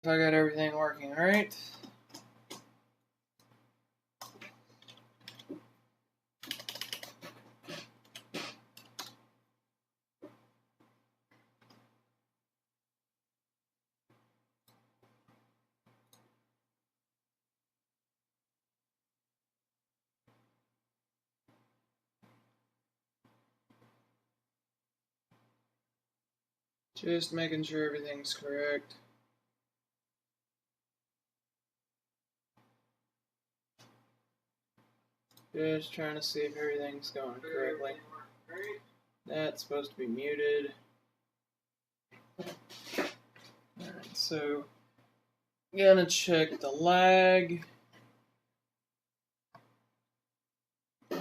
I got everything working, right? Just making sure everything's correct. Just trying to see if everything's going correctly. That's supposed to be muted. Alright, so gonna check the lag.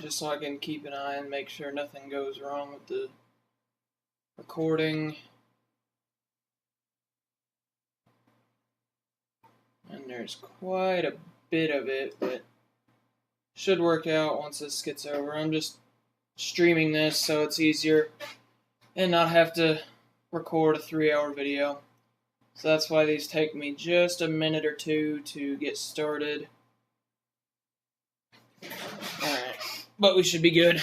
Just so I can keep an eye and make sure nothing goes wrong with the recording. And there's quite a bit of it, but should work out once this gets over. I'm just streaming this so it's easier and not have to record a 3-hour video. So that's why these take me just a minute or two to get started. Alright, but we should be good.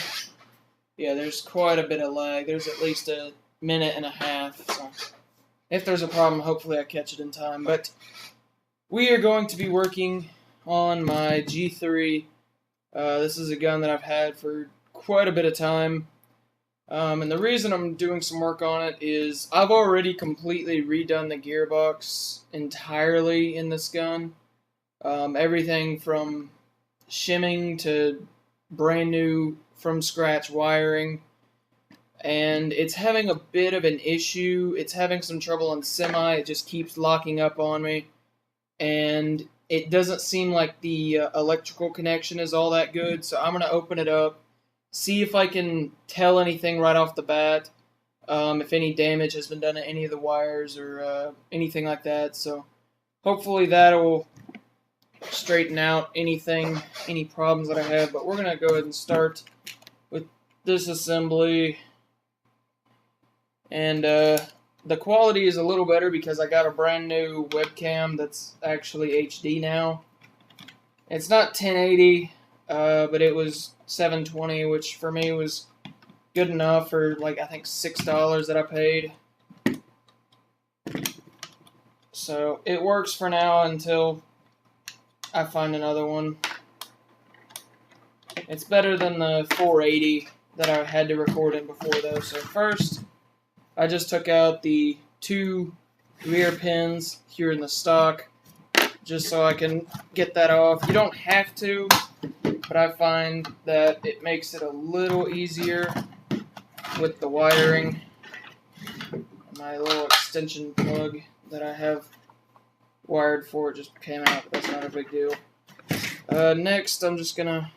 Yeah, there's quite a bit of lag. There's at least a minute and a half. So if there's a problem, hopefully I catch it in time. But we are going to be working on my G3. This is a gun that I've had for quite a bit of time. And the reason I'm doing some work on it is I've already completely redone the gearbox entirely in this gun. Everything from shimming to brand new from scratch wiring. And it's having a bit of an issue. It's having some trouble on semi. It just keeps locking up on me. And it doesn't seem like the electrical connection is all that good. So I'm going to open it up, see if I can tell anything right off the bat, if any damage has been done to any of the wires or anything like that. So hopefully that will straighten out any problems that I have. But we're going to go ahead and start with disassembly. And the quality is a little better because I got a brand new webcam that's actually HD now. It's not 1080, but it was 720, which for me was good enough for, like, I think $6 that I paid. So it works for now until I find another one. It's better than the 480 that I had to record in before, though. So first, I just took out the 2 rear pins here in the stock, just so I can get that off. You don't have to, but I find that it makes it a little easier with the wiring. My little extension plug that I have wired for it just came out, but that's not a big deal. Next, I'm just going to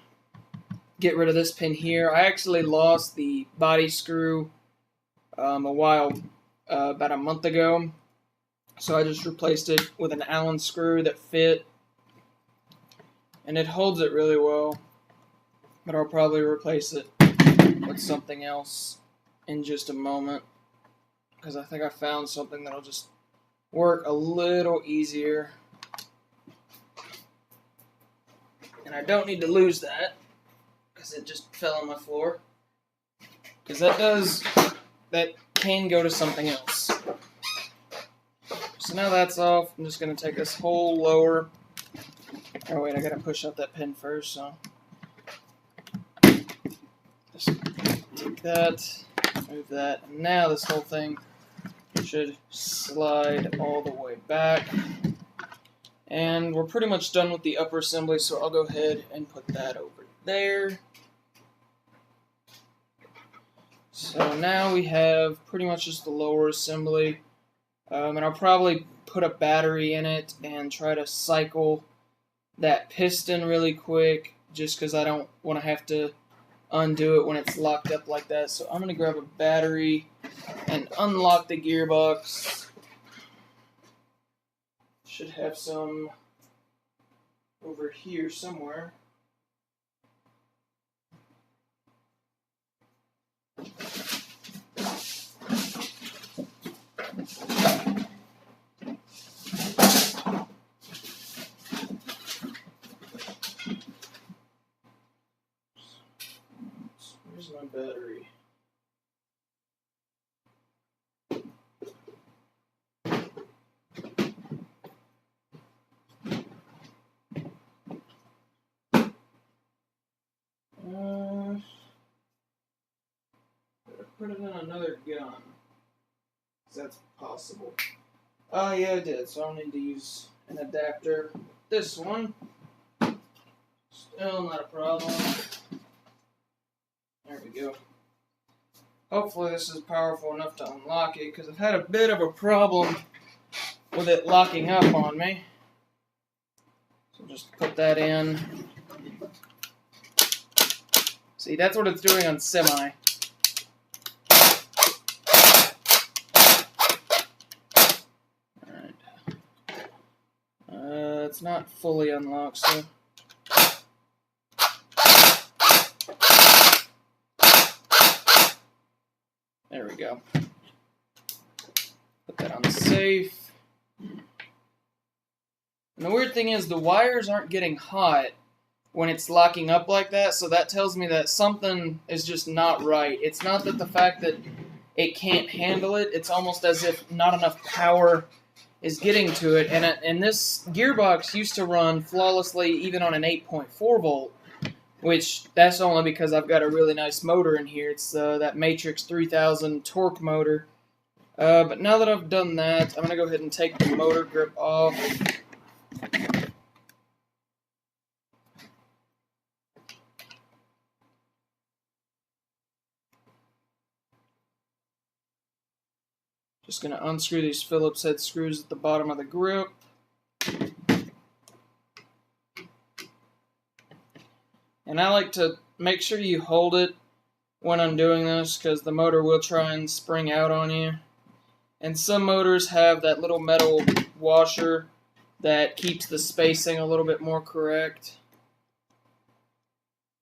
get rid of this pin here. I actually lost the body screw about a month ago, so I just replaced it with an Allen screw that fit, and it holds it really well, but I'll probably replace it with something else in just a moment, because I think I found something that'll just work a little easier, and I don't need to lose that, because it just fell on my floor, because that can go to something else. So now that's off, I'm just going to take this whole lower. Oh wait, I got to push out that pin first, so just take that, move that, and now this whole thing should slide all the way back. And we're pretty much done with the upper assembly, so I'll go ahead and put that over there. So now we have pretty much just the lower assembly, and I'll probably put a battery in it and try to cycle that piston really quick, just because I don't want to have to undo it when it's locked up like that. So I'm going to grab a battery and unlock the gearbox. Should have some over here somewhere. put it in another gun. That's possible. Oh, yeah, I did. So I'll need to use an adapter. This one. Still not a problem. There we go. Hopefully this is powerful enough to unlock it, because I've had a bit of a problem with it locking up on me. So just put that in. See, that's what it's doing on semi. Alright. It's not fully unlocked, so... There we go. Put that on safe. And the weird thing is the wires aren't getting hot when it's locking up like that, so that tells me that something is just not right. It's not that the fact that it can't handle it, it's almost as if not enough power is getting to it. And this gearbox used to run flawlessly even on an 8.4 volt. Which, that's only because I've got a really nice motor in here. It's that Matrix 3000 torque motor. But now that I've done that, I'm going to go ahead and take the motor grip off. Just going to unscrew these Phillips head screws at the bottom of the grip. And I like to make sure you hold it when I'm doing this, because the motor will try and spring out on you. And some motors have that little metal washer that keeps the spacing a little bit more correct.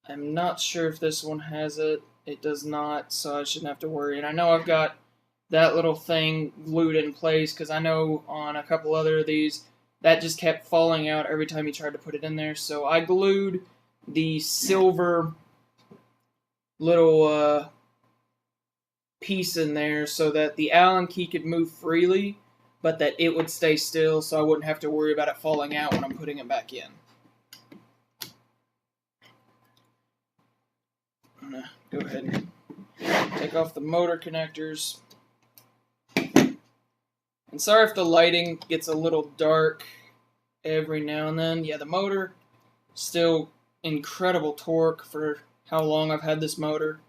I'm not sure if this one has it. It does not, so I shouldn't have to worry. And I know I've got that little thing glued in place, because I know on a couple other of these, that just kept falling out every time you tried to put it in there. So I glued the silver little piece in there so that the Allen key could move freely, but that it would stay still, so I wouldn't have to worry about it falling out when I'm putting it back in. I'm going to go ahead and take off the motor connectors. And sorry if the lighting gets a little dark every now and then. Yeah, the motor still incredible torque for how long I've had this motor.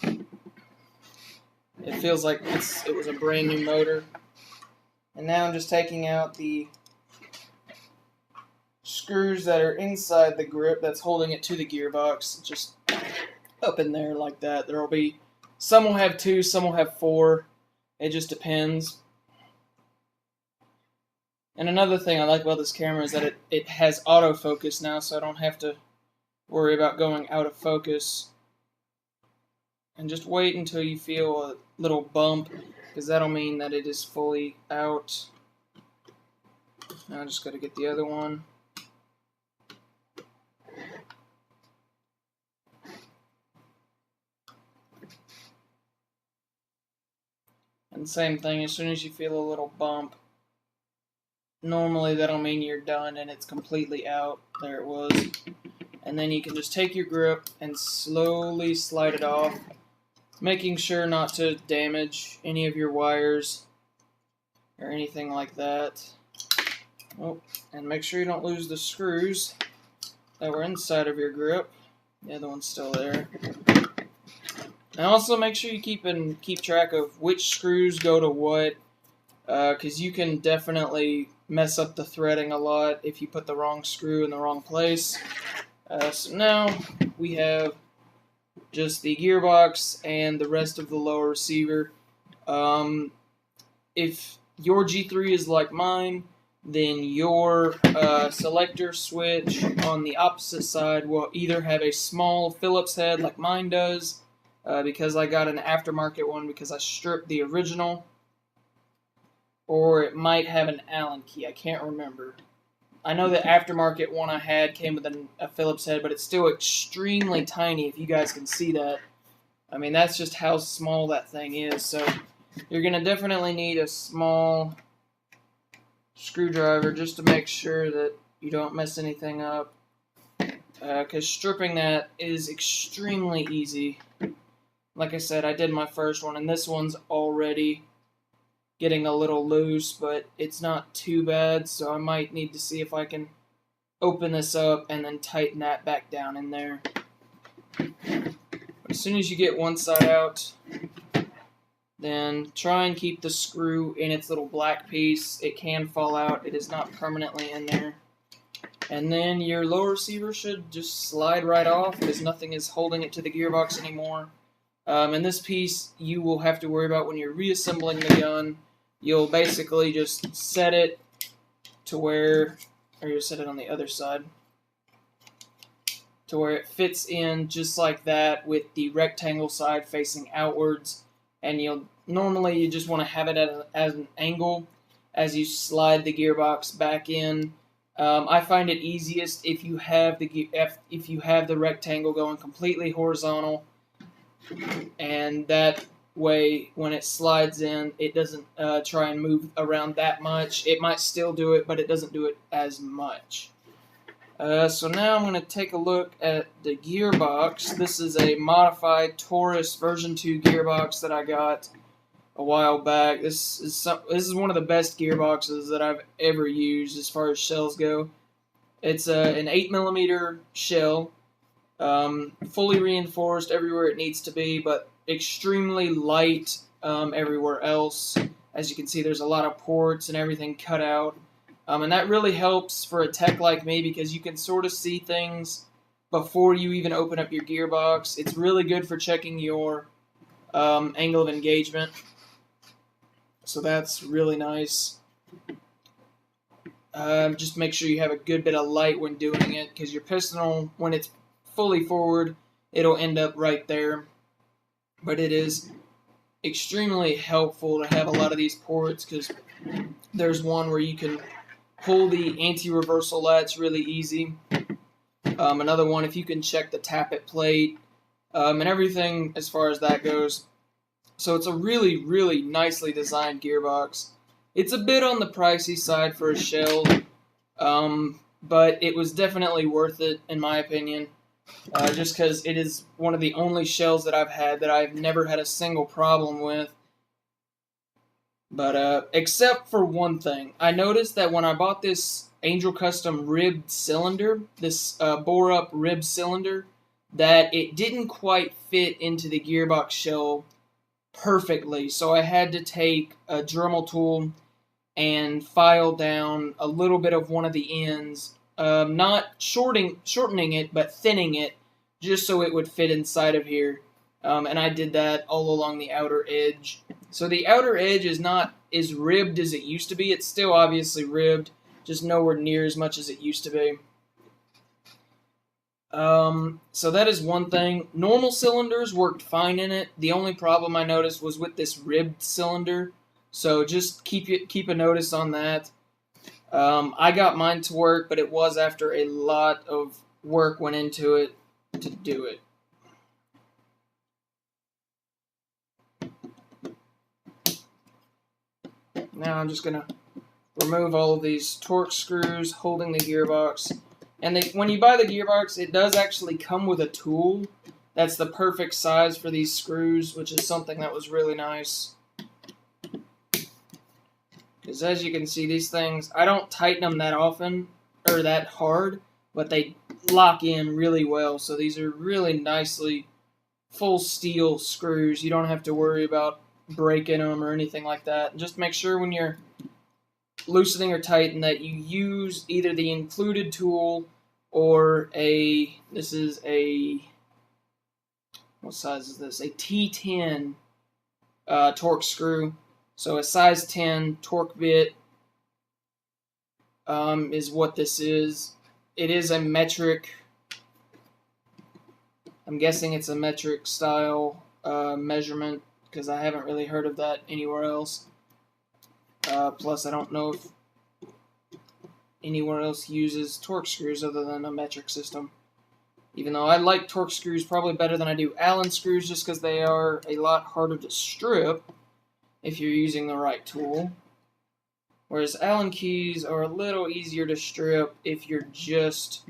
It feels like it was a brand new motor. And now I'm just taking out the screws that are inside the grip that's holding it to the gearbox. Just up in there like that. There will be, some will have 2, some will have 4. It just depends. And another thing I like about this camera is that it has autofocus now, so I don't have to worry about going out of focus. And just wait until you feel a little bump, because that'll mean that it is fully out. Now I just got to get the other one. And same thing, as soon as you feel a little bump, normally that'll mean you're done and it's completely out. There it was. And then you can just take your grip and slowly slide it off, making sure not to damage any of your wires or anything like that. Oh, and make sure you don't lose the screws that were inside of your grip. The other one's still there. And also make sure you keep track of which screws go to what, because you can definitely mess up the threading a lot if you put the wrong screw in the wrong place. So now we have just the gearbox and the rest of the lower receiver. If your G3 is like mine, then your selector switch on the opposite side will either have a small Phillips head like mine does, because I got an aftermarket one because I stripped the original, or it might have an Allen key. I can't remember. I know the aftermarket one I had came with a Phillips head, but it's still extremely tiny, if you guys can see that. I mean, that's just how small that thing is. So you're going to definitely need a small screwdriver just to make sure that you don't mess anything up. Because stripping that is extremely easy. Like I said, I did my first one, and this one's already getting a little loose, but it's not too bad, so I might need to see if I can open this up and then tighten that back down in there. As soon as you get one side out, then try and keep the screw in its little black piece. It can fall out. It is not permanently in there. And then your lower receiver should just slide right off because nothing is holding it to the gearbox anymore. And this piece you will have to worry about when you're reassembling the gun. You'll basically just set it to where, or you'll set it on the other side, to where it fits in just like that with the rectangle side facing outwards. And you just want to have it at an angle as you slide the gearbox back in. I find it easiest if you have the rectangle going completely horizontal, and that way when it slides in, it doesn't try and move around that much. It might still do it, but it doesn't do it as much. So now I'm going to take a look at the gearbox. This is a modified Taurus version 2 gearbox that I got a while back. This is one of the best gearboxes that I've ever used as far as shells go. It's an 8mm shell, fully reinforced everywhere it needs to be, but extremely light everywhere else. As you can see, there's a lot of ports and everything cut out. And that really helps for a tech like me because you can sort of see things before you even open up your gearbox. It's really good for checking your angle of engagement. So that's really nice. Just make sure you have a good bit of light when doing it because your pistol, when it's fully forward, it'll end up right there. But it is extremely helpful to have a lot of these ports because there's one where you can pull the anti-reversal latch really easy. Another one, if you can check the tappet plate, and everything as far as that goes. So it's a really, really nicely designed gearbox. It's a bit on the pricey side for a shell, but it was definitely worth it in my opinion. Just because it is one of the only shells that I've had that I've never had a single problem with. But except for one thing, I noticed that when I bought this Angel Custom ribbed cylinder, this bore-up ribbed cylinder, that it didn't quite fit into the gearbox shell perfectly. So I had to take a Dremel tool and file down a little bit of one of the ends, not shortening it, but thinning it, just so it would fit inside of here. And I did that all along the outer edge. So the outer edge is not as ribbed as it used to be. It's still obviously ribbed, just nowhere near as much as it used to be. So that is one thing. Normal cylinders worked fine in it. The only problem I noticed was with this ribbed cylinder. So just keep a notice on that. I got mine to work, but it was after a lot of work went into it to do it. Now I'm just going to remove all of these torque screws holding the gearbox. And when you buy the gearbox, it does actually come with a tool that's the perfect size for these screws, which is something that was really nice. Because as you can see, these things, I don't tighten them that often, or that hard, but they lock in really well. So these are really nicely full steel screws. You don't have to worry about breaking them or anything like that. Just make sure when you're loosening or tightening that you use either the included tool or this is a, what size is this? A T10 torque screw. So a size 10 torque bit is what this is. It is a metric, I'm guessing it's a metric style measurement, because I haven't really heard of that anywhere else. Plus, I don't know if anywhere else uses torque screws other than a metric system. Even though I like torque screws probably better than I do Allen screws, just because they are a lot harder to strip if you're using the right tool. Whereas Allen keys are a little easier to strip if you're just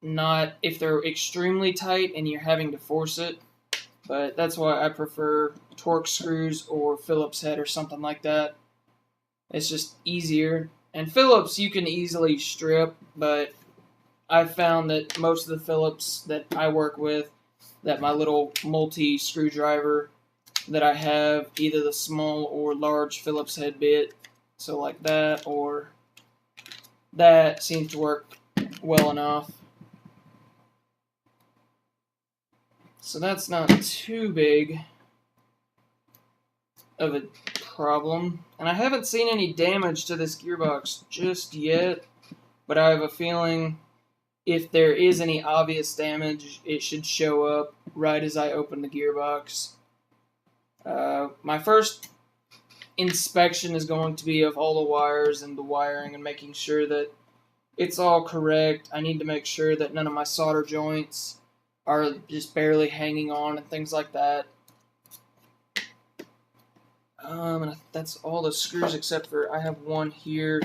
not, if they're extremely tight and you're having to force it. but that's why I prefer Torx screws or Phillips head or something like that. It's just easier. And Phillips you can easily strip, but I've found that most of the Phillips that I work with, that my little multi screwdriver that I have, either the small or large Phillips head bit, so like that or that, seems to work well enough. So that's not too big of a problem. And I haven't seen any damage to this gearbox just yet, but I have a feeling if there is any obvious damage, it should show up right as I open the gearbox. My first inspection is going to be of all the wires and the wiring and making sure that it's all correct. I need to make sure that none of my solder joints are just barely hanging on and things like that. And that's all the screws except for I have one here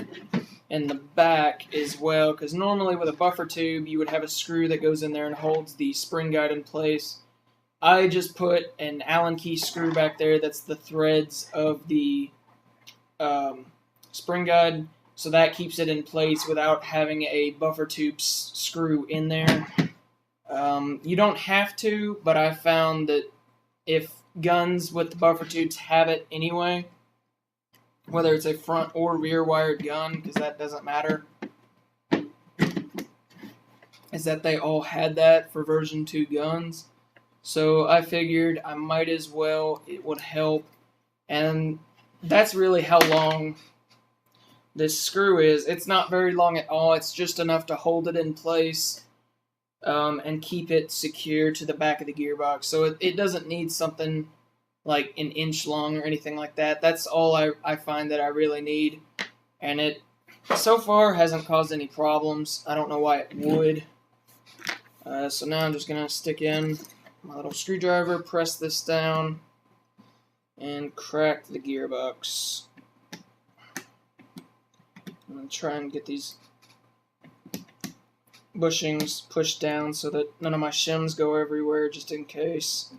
in the back as well, because normally with a buffer tube you would have a screw that goes in there and holds the spring guide in place. I just put an Allen key screw back there that's the threads of the spring guide, so that keeps it in place without having a buffer tube screw in there. You don't have to, but I found that if guns with the buffer tubes have it anyway, whether it's a front or rear wired gun, because that doesn't matter, is that they all had that for version 2 guns. So I figured I might as well, it would help. And that's really how long this screw is. It's not very long at all. It's just enough to hold it in place and keep it secure to the back of the gearbox. So it doesn't need something like an inch long or anything like that. That's all I find that I really need. And it so far hasn't caused any problems. I don't know why it would. So now I'm just going to stick in my little screwdriver, press this down, and crack the gearbox. I'm going to try and get these bushings pushed down so that none of my shims go everywhere, just in case.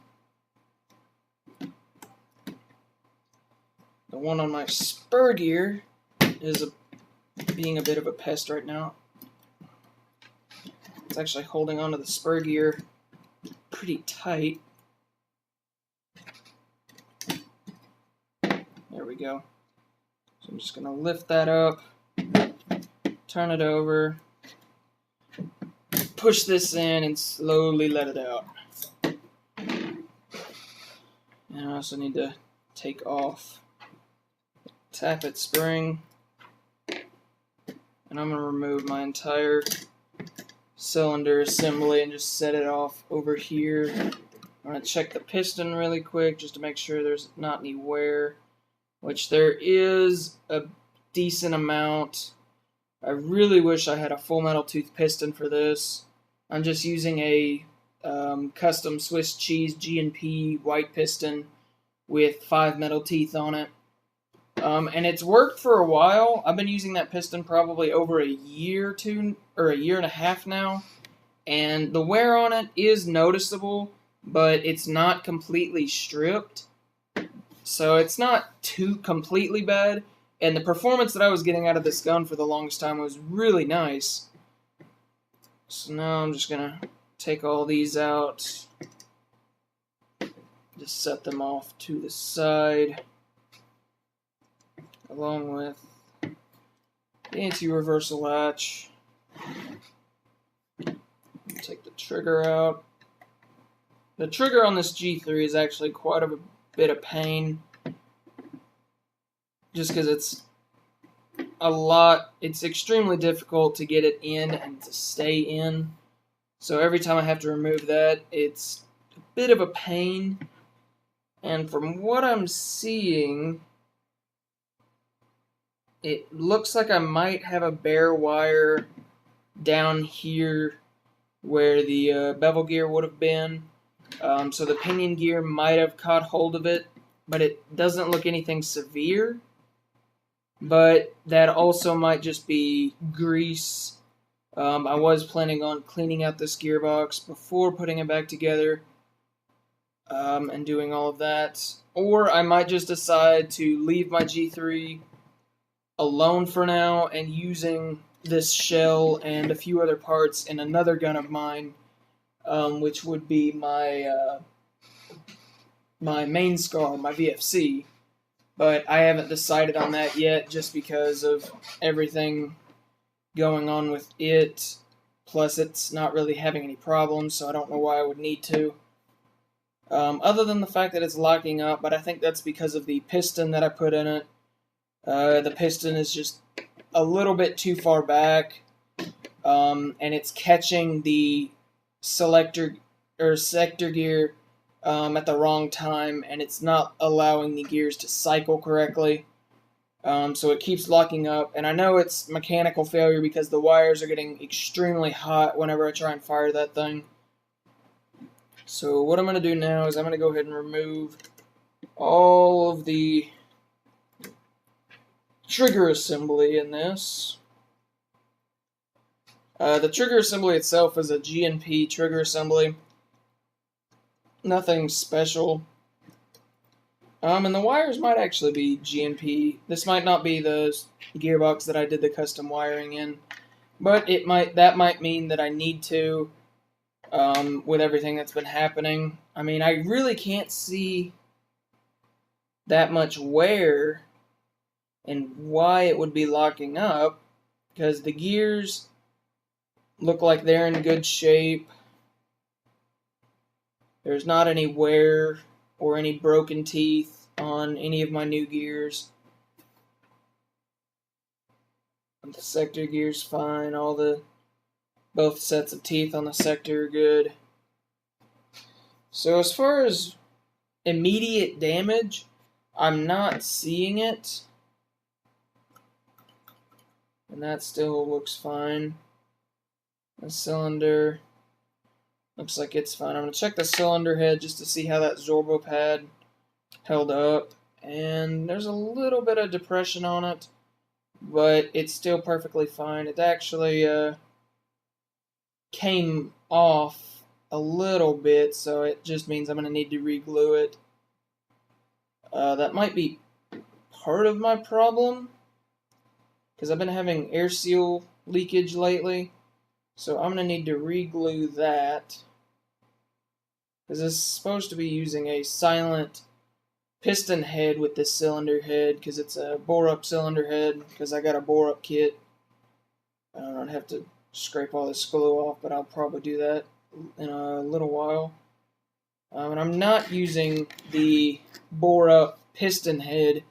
The one on my spur gear is being a bit of a pest right now. It's actually holding onto the spur gear pretty tight. There we go. So I'm just going to lift that up, turn it over, push this in, and slowly let it out. And I also need to take off the tappet spring, and I'm going to remove my entire cylinder assembly and just set it off over here. I'm going to check the piston really quick just to make sure there's not any wear, which there is a decent amount. I really wish I had a full metal tooth piston for this. I'm just using a custom Swiss cheese G&P white piston with 5 metal teeth on it. And it's worked for a while. I've been using that piston probably over a year or a year and a half now. And the wear on it is noticeable, but it's not completely stripped. So it's not too completely bad. And the performance that I was getting out of this gun for the longest time was really nice. So now I'm just going to take all these out. Just set them off to the side, along with the anti-reversal latch. Take the trigger out. The trigger on this G3 is actually quite a bit of pain, just because it's extremely difficult to get it in and to stay in. So every time I have to remove that, it's a bit of a pain. And from what I'm seeing, it looks like I might have a bare wire down here where the bevel gear would have been. So the pinion gear might have caught hold of it, but it doesn't look anything severe. But that also might just be grease. I was planning on cleaning out this gearbox before putting it back together, and doing all of that. Or I might just decide to leave my G3 alone for now and using this shell and a few other parts in another gun of mine, which would be my my main scar, my VFC. But I haven't decided on that yet just because of everything going on with it. Plus, it's not really having any problems, so I don't know why I would need to. Other than the fact that it's locking up, but I think that's because of the piston that I put in it. The piston is just a little bit too far back, and it's catching the selector or sector gear at the wrong time, and it's not allowing the gears to cycle correctly. So it keeps locking up, and I know it's mechanical failure because the wires are getting extremely hot whenever I try and fire that thing. So what I'm going to do now is I'm going to go ahead and remove all of the trigger assembly in this. The trigger assembly itself is a GNP trigger assembly. Nothing special. And the wires might actually be GNP. This might not be the gearbox that I did the custom wiring in, but that might mean that I need to, with everything that's been happening. I mean, I really can't see that much wear and why it would be locking up, because the gears look like they're in good shape. There's not any wear or any broken teeth on any of my new gears. The sector gear's fine. Both sets of teeth on the sector are good. So as far as immediate damage, I'm not seeing it. And that still looks fine. The cylinder looks like it's fine. I'm going to check the cylinder head just to see how that Zorbo pad held up. And there's a little bit of depression on it, but it's still perfectly fine. It actually came off a little bit, so it just means I'm going to need to re-glue it. That might be part of my problem, because I've been having air seal leakage lately. So I'm going to need to re-glue that, because it's supposed to be using a silent piston head with this cylinder head, because it's a bore-up cylinder head, because I got a bore-up kit. I don't have to scrape all this glue off, but I'll probably do that in a little while. And I'm not using the bore-up piston head.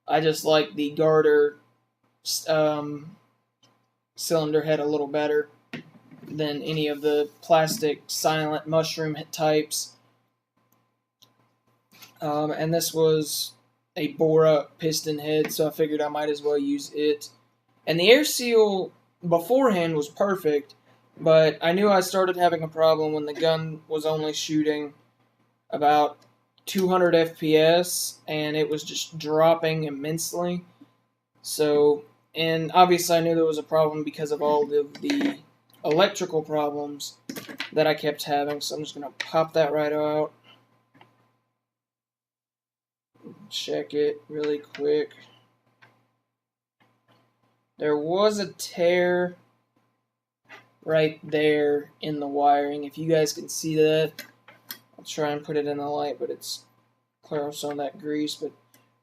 I just like the garter cylinder head a little better than any of the plastic silent mushroom types. And this was a bore-up piston head, so I figured I might as well use it. And the air seal beforehand was perfect, but I knew I started having a problem when the gun was only shooting about 200 FPS, and it was just dropping immensely. So, and obviously I knew there was a problem because of all of the electrical problems that I kept having, so I'm just going to pop that right out. Check it really quick. There was a tear right there in the wiring. If you guys can see that, I'll try and put it in the light, but it's clear off some of that grease. But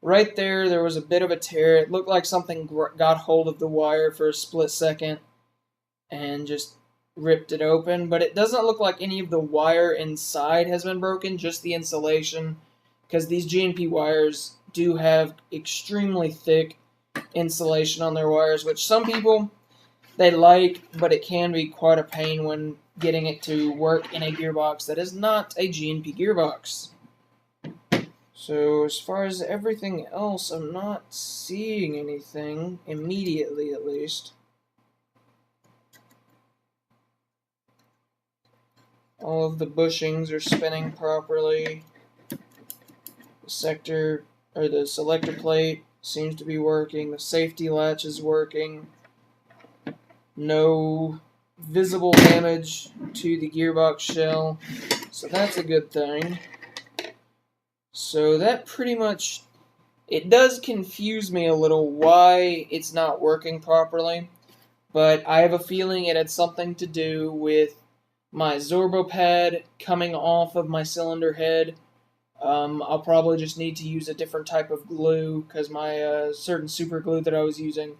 right there was a bit of a tear. It looked like something got hold of the wire for a split second and just ripped it open. But it doesn't look like any of the wire inside has been broken, just the insulation, because these GNP wires do have extremely thick insulation on their wires, which some people, they like, but it can be quite a pain when getting it to work in a gearbox that is not a GNP gearbox. So as far as everything else, I'm not seeing anything immediately, at least. All of the bushings are spinning properly. The sector, or the selector plate, seems to be working. The safety latch is working. No visible damage to the gearbox shell, so that's a good thing. So that pretty much, it does confuse me a little why it's not working properly, but I have a feeling it had something to do with my Zorbo pad coming off of my cylinder head. I'll probably just need to use a different type of glue because my certain super glue that I was using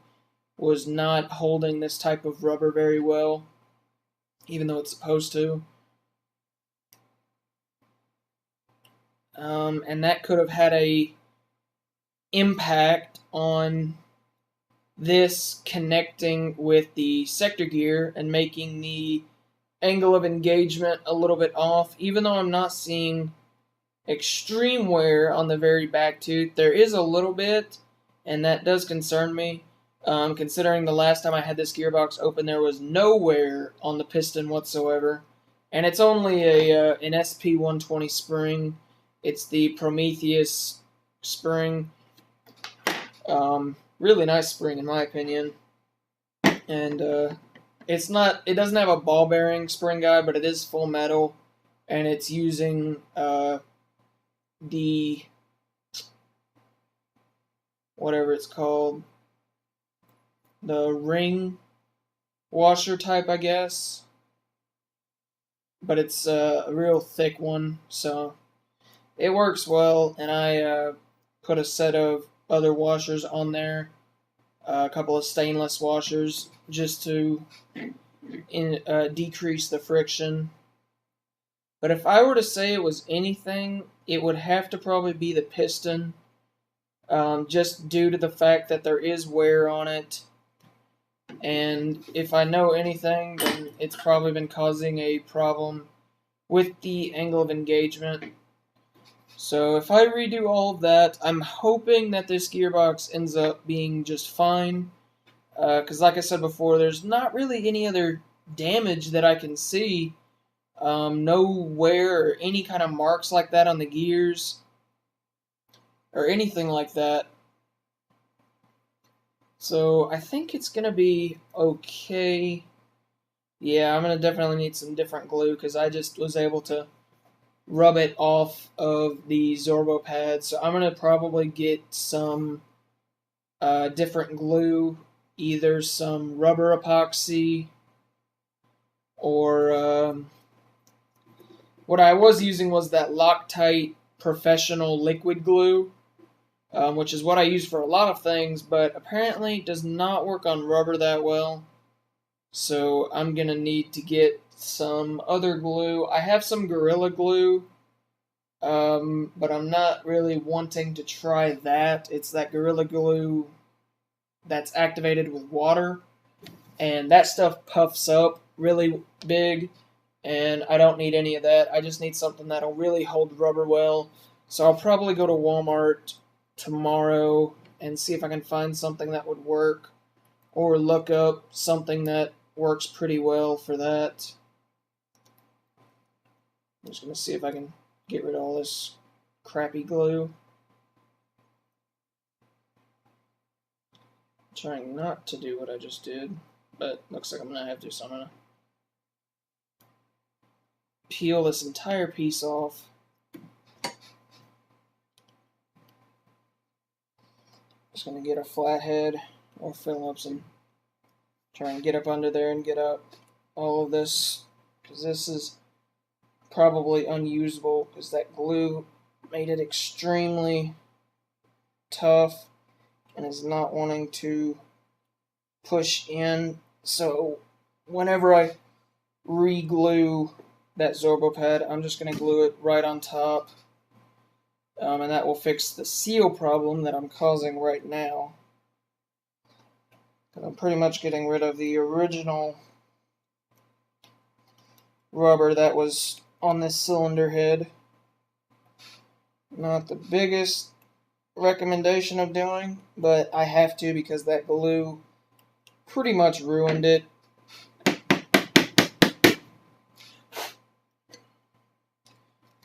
was not holding this type of rubber very well, even though it's supposed to. And that could have had a impact on this connecting with the sector gear and making the angle of engagement a little bit off. Even though I'm not seeing extreme wear on the very back tooth, there is a little bit, and that does concern me. Considering the last time I had this gearbox open, there was no wear on the piston whatsoever, and it's only an SP120 spring. It's the Prometheus spring. Really nice spring in my opinion, and it doesn't have a ball bearing spring guide, but it is full metal, and it's using the whatever it's called, the ring washer type, I guess, but it's a real thick one, so it works well. And I put a set of other washers on there, a couple of stainless washers, just to decrease the friction. But if I were to say it was anything, it would have to probably be the piston, just due to the fact that there is wear on it. And if I know anything, then it's probably been causing a problem with the angle of engagement. So if I redo all of that, I'm hoping that this gearbox ends up being just fine. Because like I said before, there's not really any other damage that I can see. No wear or any kind of marks like that on the gears or anything like that. So I think it's going to be okay. Yeah, I'm going to definitely need some different glue because I just was able to rub it off of the Zorbo pad. So I'm going to probably get some different glue, either some rubber epoxy or what I was using was that Loctite professional liquid glue, which is what I use for a lot of things, but apparently does not work on rubber that well. So I'm going to need to get some other glue. I have some Gorilla Glue, but I'm not really wanting to try that. It's that Gorilla Glue that's activated with water, and that stuff puffs up really big, and I don't need any of that. I just need something that'll really hold rubber well. So I'll probably go to Walmart tomorrow and see if I can find something that would work, or look up something that works pretty well for that. I'm just going to see if I can get rid of all this crappy glue. I'm trying not to do what I just did, but looks like I'm going to have to, so I'm going to peel this entire piece off. Just going to get a flathead or Phillips and try and get up under there and get up all of this, because this is probably unusable because that glue made it extremely tough and is not wanting to push in. So whenever I re-glue that Zorbo pad, I'm just going to glue it right on top, and that will fix the seal problem that I'm causing right now. I'm pretty much getting rid of the original rubber that was on this cylinder head. Not the biggest recommendation of doing, but I have to because that glue pretty much ruined it.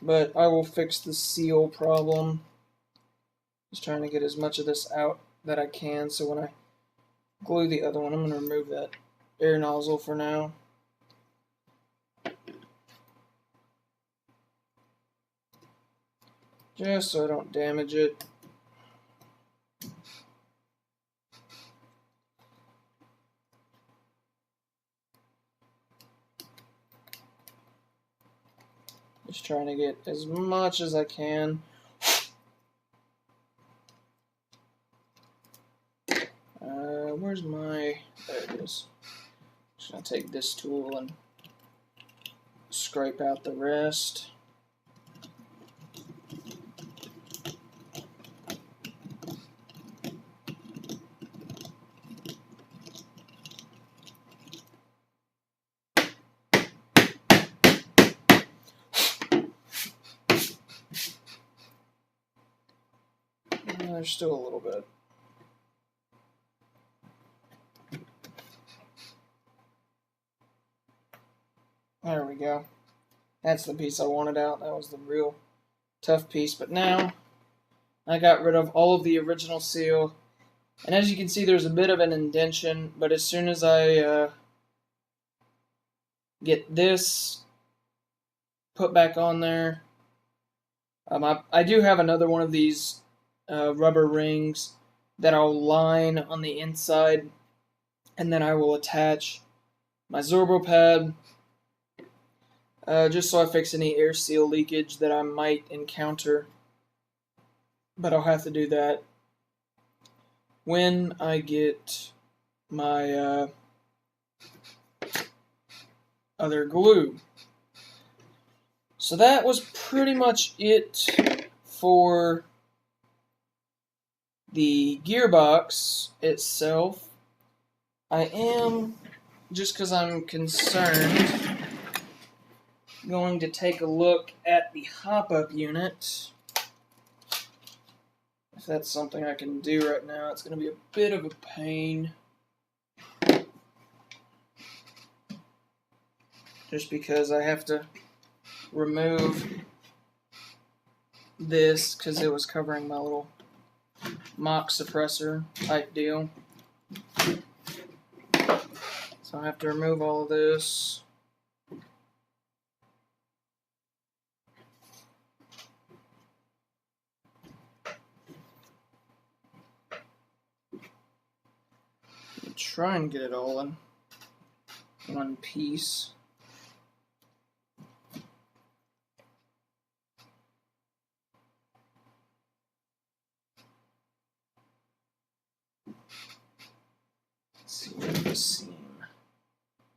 But I will fix the seal problem. Just trying to get as much of this out that I can, so when I glue the other one, I'm going to remove that air nozzle for now. just so I don't damage it. Just trying to get as much as I can. Where's my... There it is. Just gonna take this tool and scrape out the rest. There's still a little bit. There we go. That's the piece I wanted out. That was the real tough piece. But now I got rid of all of the original seal. And as you can see, there's a bit of an indentation. But as soon as I get this put back on there, I do have another one of these rubber rings that I'll line on the inside. And then I will attach my Zorbo pad. Just so I fix any air seal leakage that I might encounter. But I'll have to do that when I get my other glue. So that was pretty much it for the gearbox itself. I am, just because I'm concerned, going to take a look at the hop-up unit. If that's something I can do right now, it's going to be a bit of a pain. Just because I have to remove this because it was covering my little mock suppressor type deal. So I have to remove all of this. Try and get it all in one piece. Let's see where the seam.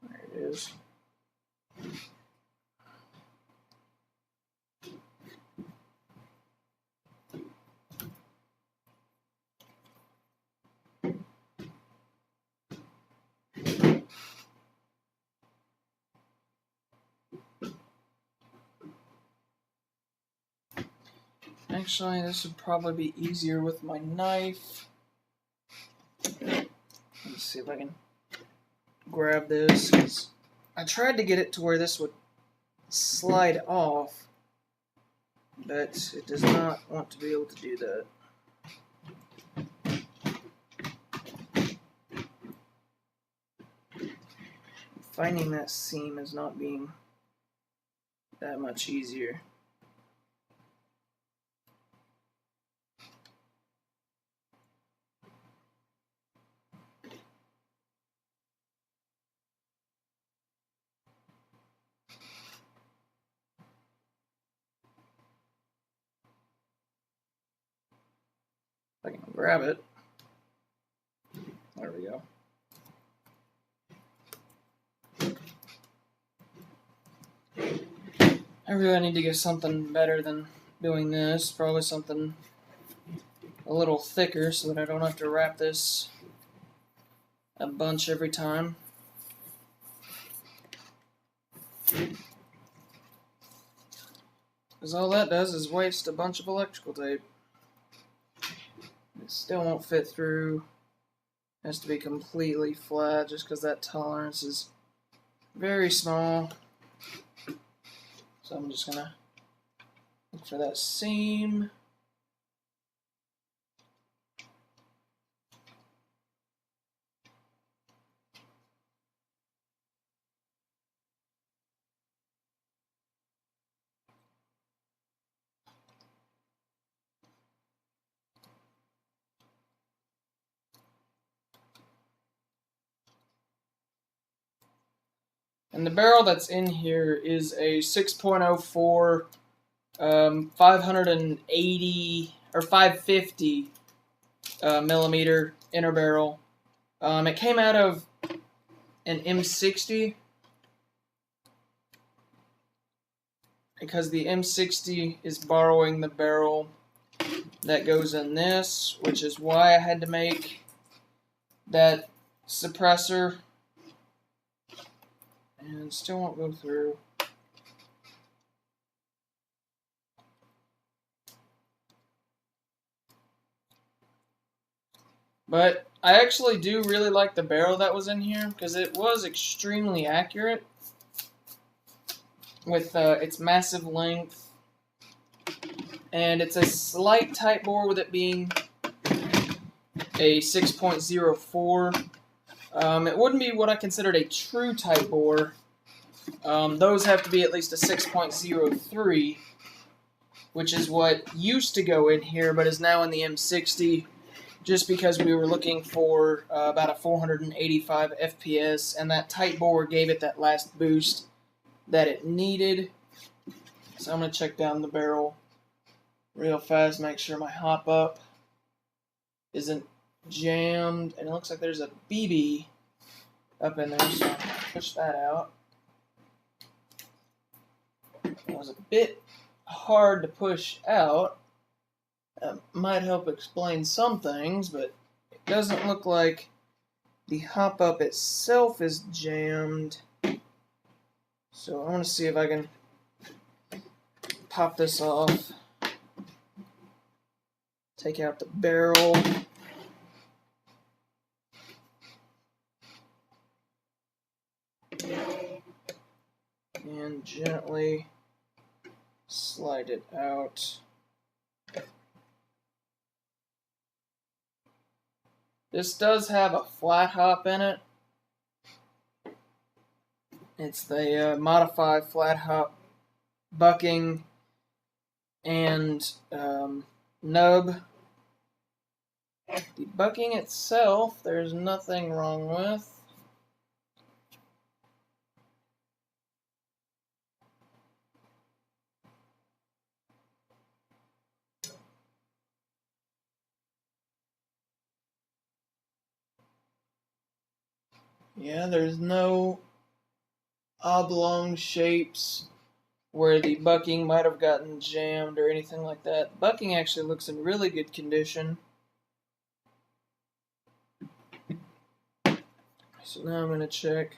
There it is. Actually, this would probably be easier with my knife. Let's see if I can grab this, 'cause I tried to get it to where this would slide off, but it does not want to be able to do that. Finding that seam is not being that much easier. If I can grab it. There we go. I really need to get something better than doing this. Probably something a little thicker so that I don't have to wrap this a bunch every time. Because all that does is waste a bunch of electrical tape. It still won't fit through. It has to be completely flat just because that tolerance is very small. So I'm just gonna look for that seam. And the barrel that's in here is a 6.04 580 or 550 millimeter inner barrel. It came out of an M60 because the M60 is borrowing the barrel that goes in this, which is why I had to make that suppressor. And still won't go through. But I actually do really like the barrel that was in here because it was extremely accurate with its massive length. And it's a slight tight bore with it being a 6.04. It wouldn't be what I considered a true tight bore. Those have to be at least a 6.03, which is what used to go in here, but is now in the M60, just because we were looking for about a 485 FPS, and that tight bore gave it that last boost that it needed. So I'm going to check down the barrel real fast, make sure my hop up isn't jammed, and it looks like there's a BB up in there, so I'm going to push that out. It was a bit hard to push out. That might help explain some things, but it doesn't look like the hop up itself is jammed. So I want to see if I can pop this off, take out the barrel. And gently slide it out. This does have a flat hop in it. It's the modified flat hop bucking and nub. The bucking itself, there's nothing wrong with. Yeah, there's no oblong shapes where the bucking might have gotten jammed or anything like that. Bucking actually looks in really good condition. So now I'm going to check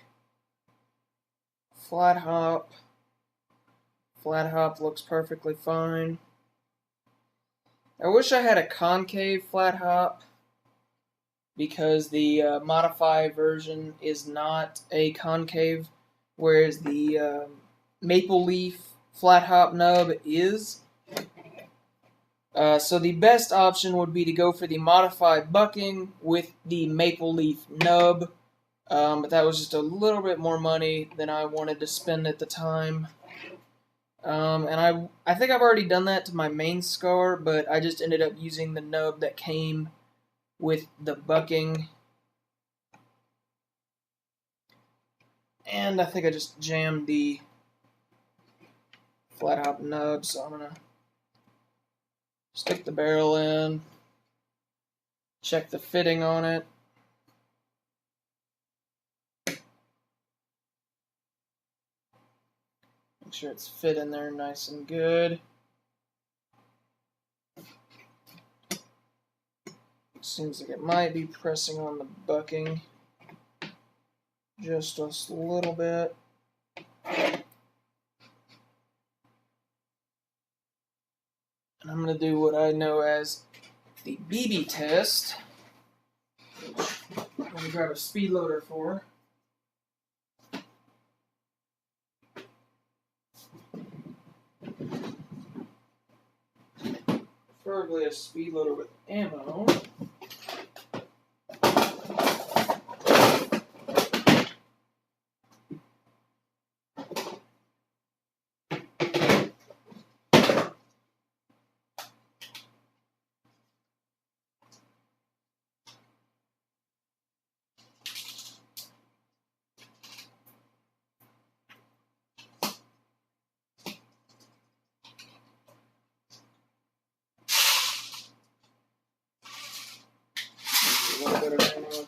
flat hop. Flat hop looks perfectly fine. I wish I had a concave flat hop, because the modified version is not a concave, whereas the maple leaf flat hop nub is. So the best option would be to go for the modified bucking with the maple leaf nub, but that was just a little bit more money than I wanted to spend at the time. And I think I've already done that to my main scar, but I just ended up using the nub that came with the bucking. And I think I just jammed the flat hop nub, so I'm going to stick the barrel in, check the fitting on it. Make sure it's fit in there nice and good. Seems like it might be pressing on the bucking just a little bit. And I'm going to do what I know as the BB test. I'm going to grab a speed loader for. Preferably a speed loader with ammo.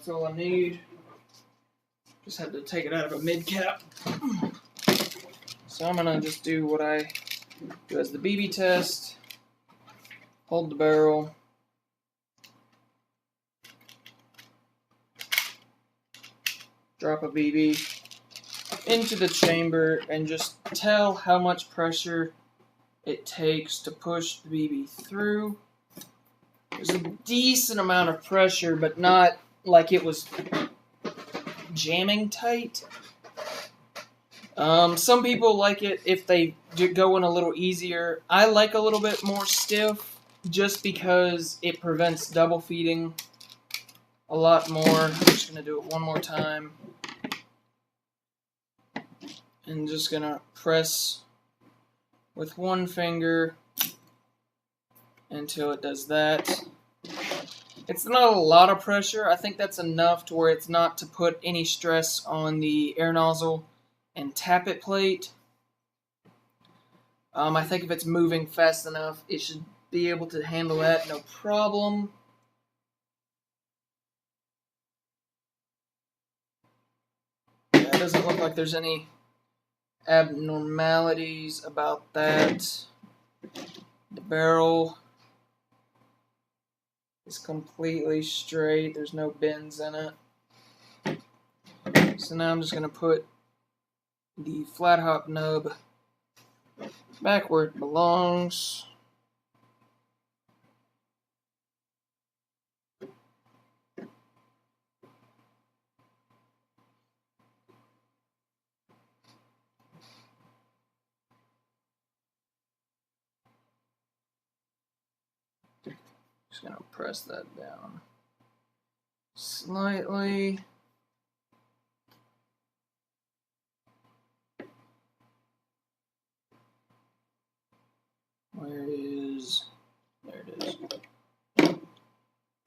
That's all I need. Just had to take it out of a mid cap. So I'm gonna just do what I do as the BB test. Hold the barrel. Drop a BB into the chamber and just tell how much pressure it takes to push the BB through. There's a decent amount of pressure, but not like it was jamming tight. Some people like it if they go in a little easier. I like a little bit more stiff just because it prevents double feeding a lot more. I'm just going to do it one more time. And just going to press with one finger until it does that. It's not a lot of pressure. I think that's enough to where it's not to put any stress on the air nozzle and tappet plate. I think if it's moving fast enough, it should be able to handle that no problem. Yeah, it doesn't look like there's any abnormalities about that. The barrel is completely straight. There's no bends in it. So now I'm just going to put the flat hop nub back where it belongs. Just going to press that down slightly. There it is.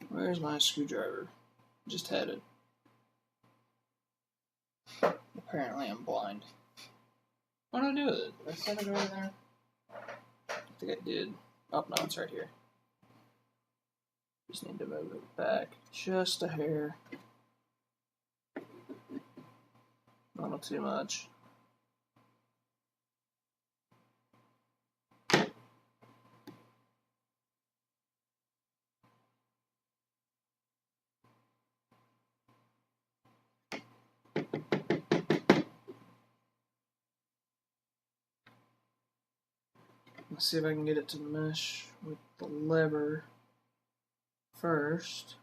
Where's my screwdriver? Just had it. Apparently I'm blind. What did I do with it? Did I set it over there? I think I did. Oh, no, it's right here. Just need to move it back just a hair. Not too much. Let's see if I can get it to mesh with the lever first.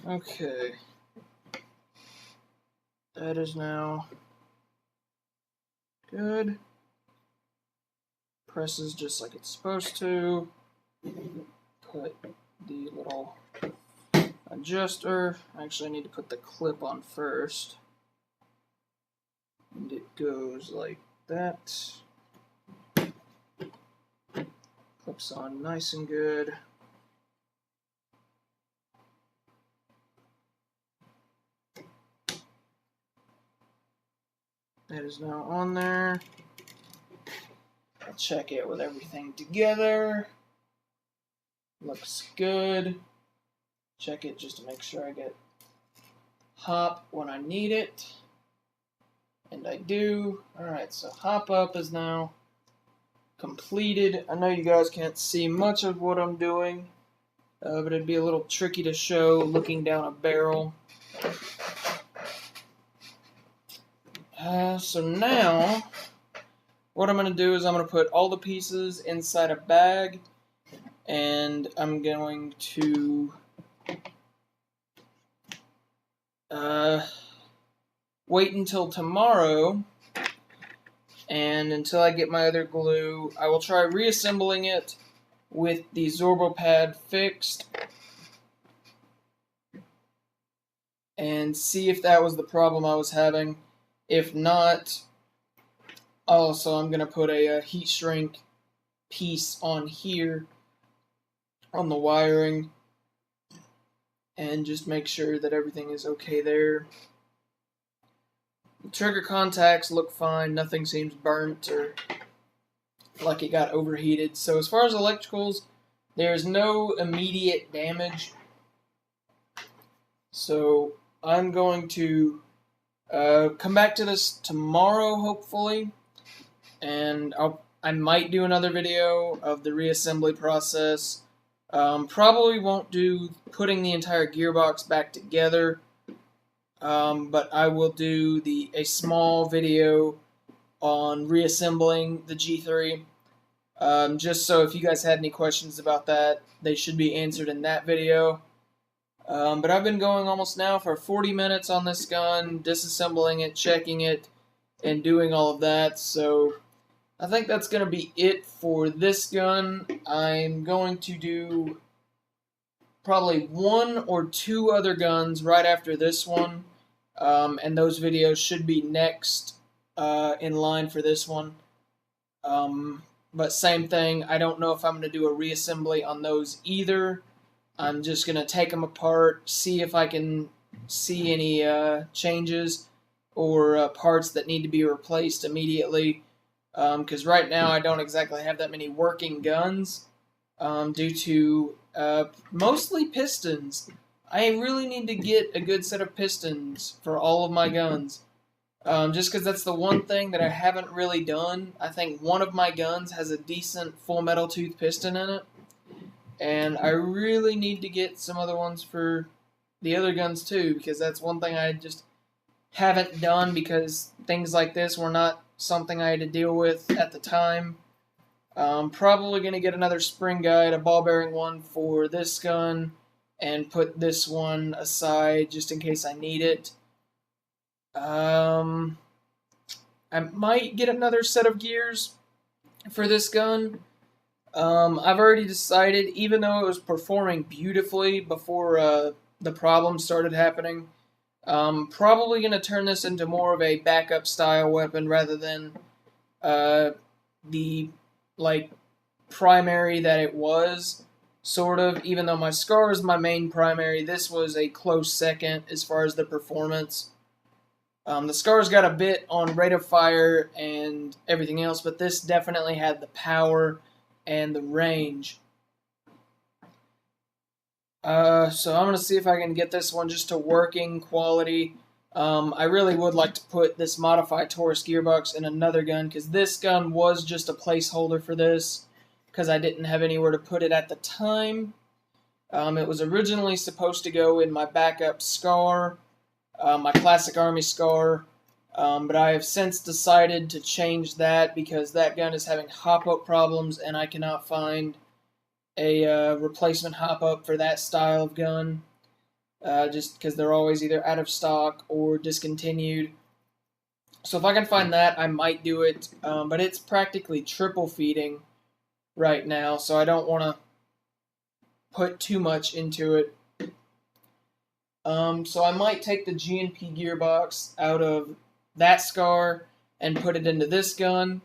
Okay. That is now good. Presses just like it's supposed to. Put the little adjuster. Actually, I need to put the clip on first. And it goes like that. Clips on nice and good. That is now on there. I'll check it with everything together. Looks good. Check it just to make sure I get hop when I need it. And I do. Alright, so hop up is now completed. I know you guys can't see much of what I'm doing, but it'd be a little tricky to show looking down a barrel. So now, what I'm going to do is I'm going to put all the pieces inside a bag, and I'm going to wait until tomorrow, and until I get my other glue, I will try reassembling it with the Zorbo pad fixed, and see if that was the problem I was having. If not, also I'm going to put a heat shrink piece on here on the wiring and just make sure that everything is okay there. The trigger contacts look fine, nothing seems burnt or like it got overheated. So as far as electricals, there's no immediate damage. So I'm going to come back to this tomorrow, hopefully, and I might do another video of the reassembly process. Probably won't do putting the entire gearbox back together, but I will do a small video on reassembling the G3. Just so if you guys had any questions about that, they should be answered in that video. But I've been going almost now for 40 minutes on this gun, disassembling it, checking it, and doing all of that. So I think that's going to be it for this gun. I'm going to do probably 1 or 2 other guns right after this one. And those videos should be next in line for this one. But same thing, I don't know if I'm going to do a reassembly on those either. I'm just going to take them apart, see if I can see any changes or parts that need to be replaced immediately. Because right now I don't exactly have that many working guns due to mostly pistons. I really need to get a good set of pistons for all of my guns. Just because that's the one thing that I haven't really done. I think one of my guns has a decent full metal tooth piston in it. And I really need to get some other ones for the other guns too, because that's one thing I just haven't done because things like this were not something I had to deal with at the time. Probably going to get another spring guide, a ball bearing one for this gun, and put this one aside just in case I need it. I might get another set of gears for this gun. I've already decided, even though it was performing beautifully before the problems started happening, probably going to turn this into more of a backup style weapon rather than the primary that it was, sort of. Even though my SCAR is my main primary, this was a close second as far as the performance. The SCAR's got a bit on rate of fire and everything else, but this definitely had the power and the range. So I'm going to see if I can get this one just to working quality. I really would like to put this modified Taurus gearbox in another gun, because this gun was just a placeholder for this, because I didn't have anywhere to put it at the time. It was originally supposed to go in my backup SCAR, my classic Army SCAR, but I have since decided to change that because that gun is having hop-up problems and I cannot find a replacement hop-up for that style of gun, just because they're always either out of stock or discontinued. So if I can find that, I might do it, but it's practically triple feeding right now, so I don't want to put too much into it. So I might take the G&P gearbox out of that SCAR and put it into this gun,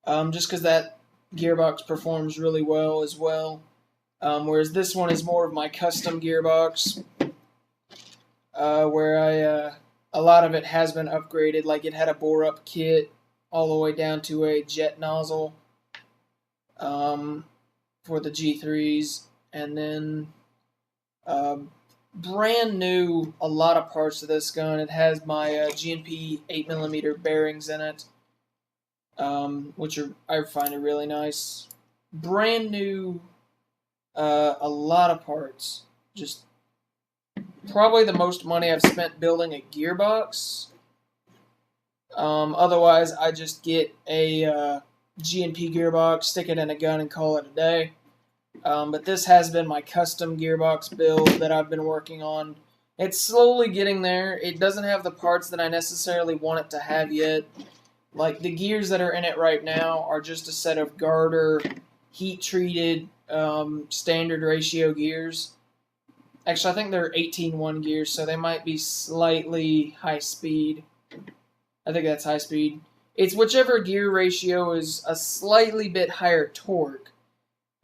just because that gearbox performs really well as well, whereas this one is more of my custom gearbox, where a lot of it has been upgraded. Like, it had a bore-up kit all the way down to a jet nozzle for the G3s, and then brand new a lot of parts of this gun. It has my G&P 8mm bearings in it, which I find are really nice. Brand new, a lot of parts. Just probably the most money I've spent building a gearbox. Otherwise, I just get a G&P gearbox, stick it in a gun, and call it a day. But this has been my custom gearbox build that I've been working on. It's slowly getting there. It doesn't have the parts that I necessarily want it to have yet. Like, the gears that are in it right now are just a set of Garter, heat-treated, standard ratio gears. Actually, I think they're 18-1 gears, so they might be slightly high speed. I think that's high speed. It's whichever gear ratio is a slightly bit higher torque.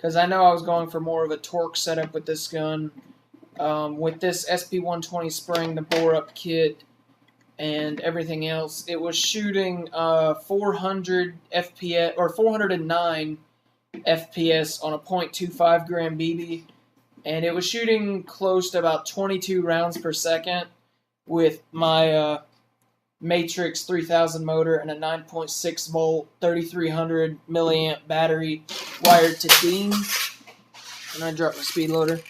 because I know I was going for more of a torque setup with this gun. With this SP120 spring, the bore-up kit, and everything else, it was shooting 400 FPS or 409 FPS on a .25 gram BB, and it was shooting close to about 22 rounds per second with my Matrix 3000 motor and a 9.6 volt 3300 milliamp battery wired to Dean. And I dropped my speed loader.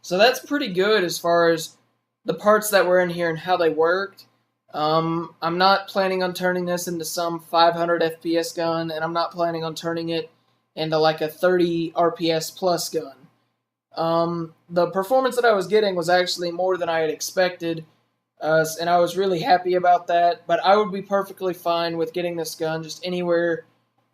So that's pretty good as far as the parts that were in here and how they worked. I'm not planning on turning this into some 500 FPS gun, and I'm not planning on turning it into like a 30 RPS plus gun. The performance that I was getting was actually more than I had expected, and I was really happy about that, but I would be perfectly fine with getting this gun just anywhere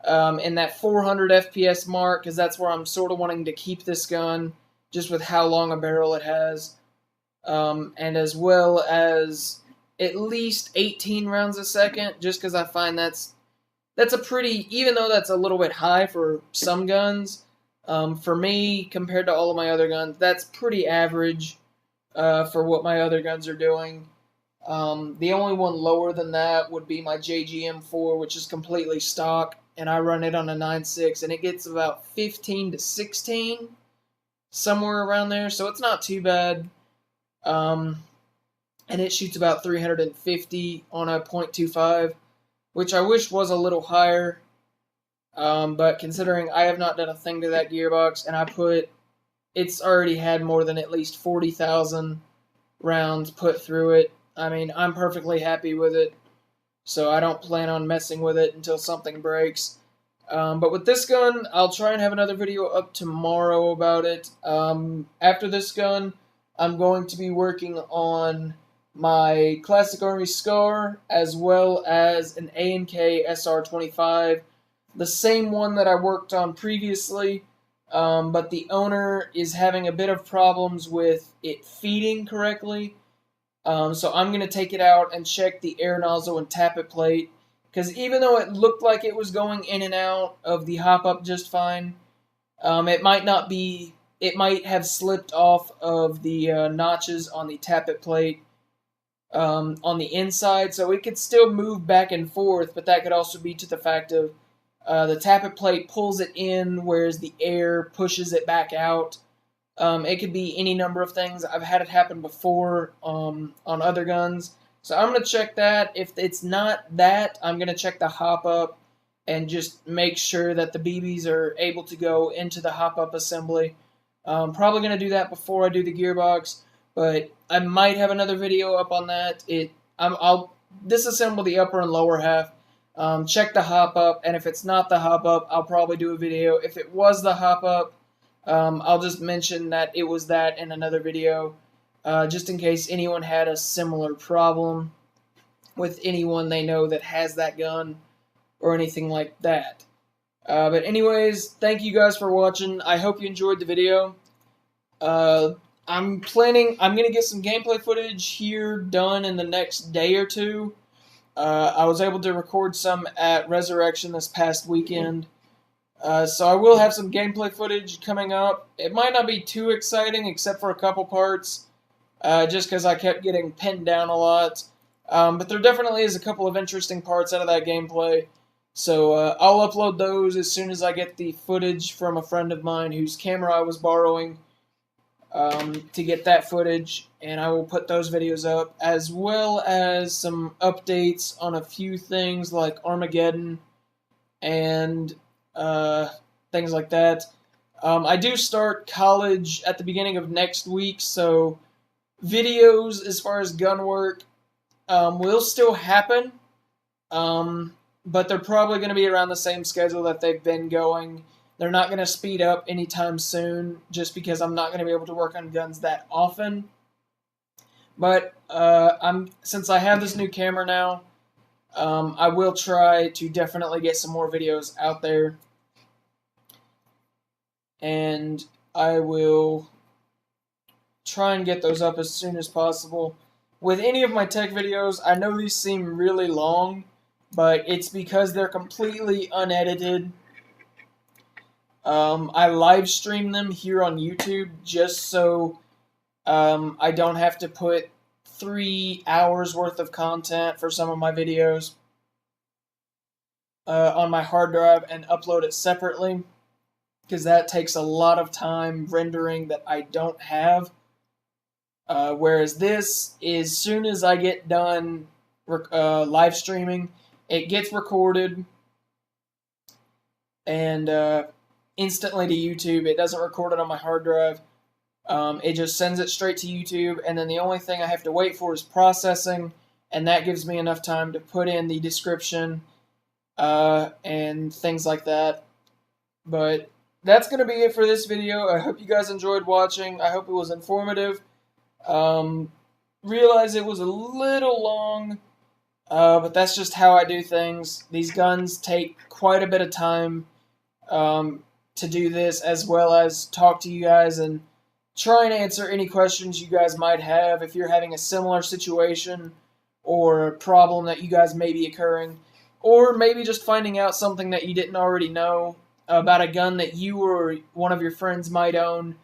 in that 400 FPS mark, because that's where I'm sort of wanting to keep this gun, just with how long a barrel it has, and as well as at least 18 rounds a second, just because I find that's a pretty, even though that's a little bit high for some guns, for me, compared to all of my other guns, that's pretty average for what my other guns are doing. The only one lower than that would be my JGM4, which is completely stock, and I run it on a 9.6, and it gets about 15 to 16, somewhere around there, so it's not too bad. And it shoots about 350 on a .25, which I wish was a little higher, but considering I have not done a thing to that gearbox, and it's already had more than at least 40,000 rounds put through it. I mean, I'm perfectly happy with it, so I don't plan on messing with it until something breaks. But with this gun, I'll try and have another video up tomorrow about it. After this gun, I'm going to be working on my Classic Army Scar, as well as an A&K SR25, the same one that I worked on previously, but the owner is having a bit of problems with it feeding correctly. So I'm going to take it out and check the air nozzle and tappet plate, because even though it looked like it was going in and out of the hop-up just fine, it might have slipped off of the notches on the tappet plate on the inside, so it could still move back and forth, but that could also be to the fact of the tappet plate pulls it in, whereas the air pushes it back out. It could be any number of things. I've had it happen before on other guns, so I'm going to check that. If it's not that, I'm going to check the hop-up and just make sure that the BBs are able to go into the hop-up assembly. Probably going to do that before I do the gearbox, but I might have another video up on that. I'll disassemble the upper and lower half, check the hop-up, and if it's not the hop-up, I'll probably do a video. If it was the hop-up, I'll just mention that it was that in another video, just in case anyone had a similar problem with anyone they know that has that gun or anything like that. But anyways, thank you guys for watching. I hope you enjoyed the video. I'm going to get some gameplay footage here done in the next day or two. I was able to record some at Resurrection this past weekend. So I will have some gameplay footage coming up. It might not be too exciting except for a couple parts, just because I kept getting pinned down a lot. But there definitely is a couple of interesting parts out of that gameplay. So I'll upload those as soon as I get the footage from a friend of mine whose camera I was borrowing to get that footage, and I will put those videos up, as well as some updates on a few things like Armageddon and things like that. I do start college at the beginning of next week, so videos as far as gun work will still happen, but they're probably going to be around the same schedule that they've been going. They're not going to speed up anytime soon, just because I'm not going to be able to work on guns that often. But since I have this new camera now, I will try to definitely get some more videos out there. And I will try and get those up as soon as possible. With any of my tech videos, I know these seem really long, but it's because they're completely unedited. I live stream them here on YouTube just so I don't have to put 3 hours worth of content for some of my videos on my hard drive and upload it separately, because that takes a lot of time rendering that I don't have. Whereas this, as soon as I get done live streaming, it gets recorded and instantly to YouTube. It doesn't record it on my hard drive. It just sends it straight to YouTube, and then the only thing I have to wait for is processing, and that gives me enough time to put in the description and things like that. But that's going to be it for this video. I hope you guys enjoyed watching. I hope it was informative. Realize it was a little long, but that's just how I do things. These guns take quite a bit of time to do this, as well as talk to you guys and try and answer any questions you guys might have if you're having a similar situation or a problem that you guys may be occurring, or maybe just finding out something that you didn't already know about a gun that you or one of your friends might own,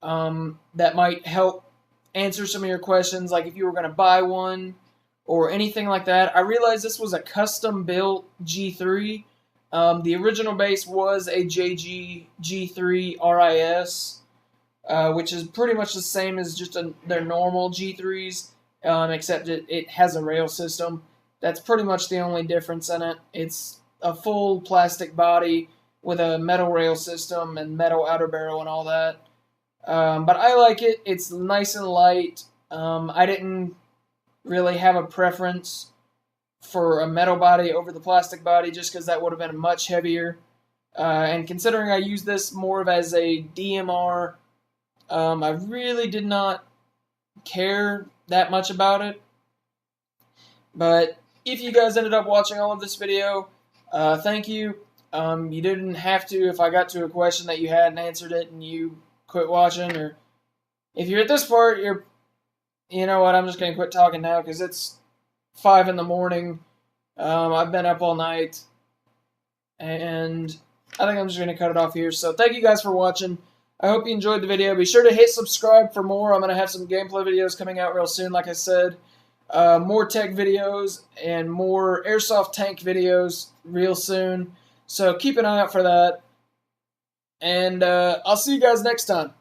that might help answer some of your questions, like if you were going to buy one or anything like that. I realized this was a custom built G3. The original base was a JG G3 RIS, which is pretty much the same as just their normal G3s, except it has a rail system. That's pretty much the only difference in it. It's a full plastic body with a metal rail system and metal outer barrel and all that. But I like it. It's nice and light. I didn't really have a preference for a metal body over the plastic body, just because that would have been much heavier. And considering I use this more of as a DMR, I really did not care that much about it. But if you guys ended up watching all of this video, thank you. You didn't have to if I got to a question that you had and answered it and you quit watching, or if you're at this part, you know what, I'm just going to quit talking now because it's 5 in the morning. I've been up all night, and I think I'm just going to cut it off here. So thank you guys for watching. I hope you enjoyed the video. Be sure to hit subscribe for more. I'm going to have some gameplay videos coming out real soon, like I said. More tech videos and more airsoft tank videos real soon. So keep an eye out for that. And I'll see you guys next time.